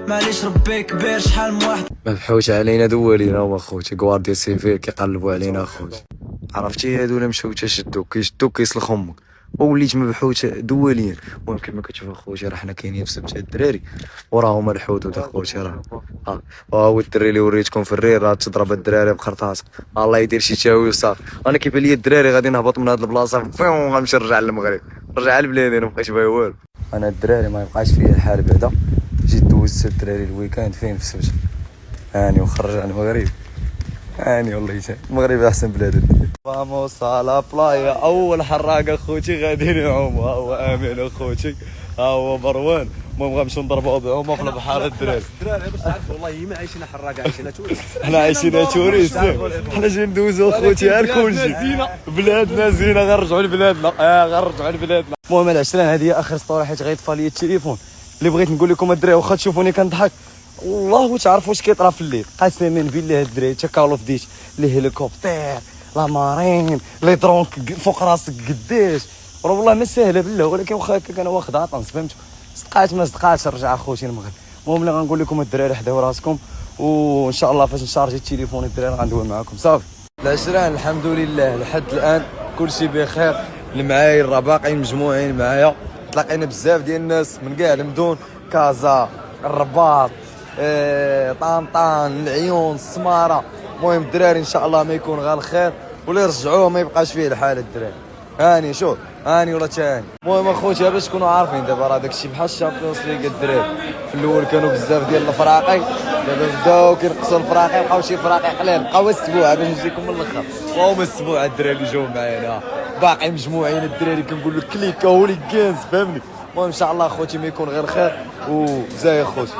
معليش ربي كبير شحال من واحد مبحوش علينا دولينا هما خوتي كوارديا سيفي كيقلبوا علينا خوتي. عرفتي هادو مشاو تشدوك كيسلخ امك وليت مبحوث دوليا. المهم كما كتشوف اخوتي راه حنا كاينين في سبت الدراري وراهم الحدود اخوتي راه هو الدري اللي وريتكم في الرير راه تضرب الدراري بخرطاس الله يدير شي تاوي وصافي. انا كيبان لي الدراري غادي نهبط من هاد البلاصه فيون غنمشي نرجع للمغرب نرجع لبلادي مابقيتش باغي والو. انا الدراري ما يبقاش فيا الحال بعدا جيت دوزت الدراري الويكاند فين في السبت هاني وخرج على المغرب هاني والله يسهل المغرب احسن بلاد. فاموس على بلايا اول حراق اخوتي غادي نعوم ها هو امين اخوتي ها هو مروان. المهم غنمشيو نضربوا بعومه في البحر الدراري باش تعرف والله ما عايشين حراقه عايشين تونس حنا عايشين تونس حنا جايين ندوزو اخوتي ها كلشي بلادنا زينه غنرجعوا لبلادنا غنرجعوا لبلادنا. المهم العشرين هذه هي اخر سطوره حيت غيطفى لي التليفون اللي بغيت نقول لكم الدراري واخا تشوفوني كنضحك والله تعرفوا واش كيطرا في الليل قسما بالله الدراري حتى كال اوف ديت لي هليكوبتير لا مارين لي درون فوق راسك قداش راه والله ما سهله بالله ولكن واخا هكا انا واخد عطنس فهمت صدقات ما صدقاتش نرجع اخوتي المغرب. المهم اللي غنقول لكم الدراري حداو راسكم وان شاء الله فاش نشارجي التليفون الدراري غندوي معكم صافي. العشرين الحمد لله لحد الان كلشي بخير المعايير راه باقيين مجموعين معايا تلاقينا بزاف ديال الناس من كاع المدن كازا الرباط طنطان العيون السماره. المهم الدراري ان شاء الله ما يكون غير الخير ولا يرجعوه ما يبقاش فيه الحال الدراري هاني شوف هاني ولا تاني. المهم اخوتي باش تكونوا عارفين دابا راه داكشي بحال الشامبيونز ليغ الدراري في الاول كانوا بزاف ديال الفراقي دابا بداو كينقصوا الفراقي بقاو شي فراقي قليل بقاو السبوع باش نجيكم من الاخر وهما السبوع الدراري اللي جاو معانا باقي مجموعين الدراري كنقول لك كليكا هوليغانز فهمني. المهم ان شاء الله اخوتي ما يكون غير خير وزاي اخوتي.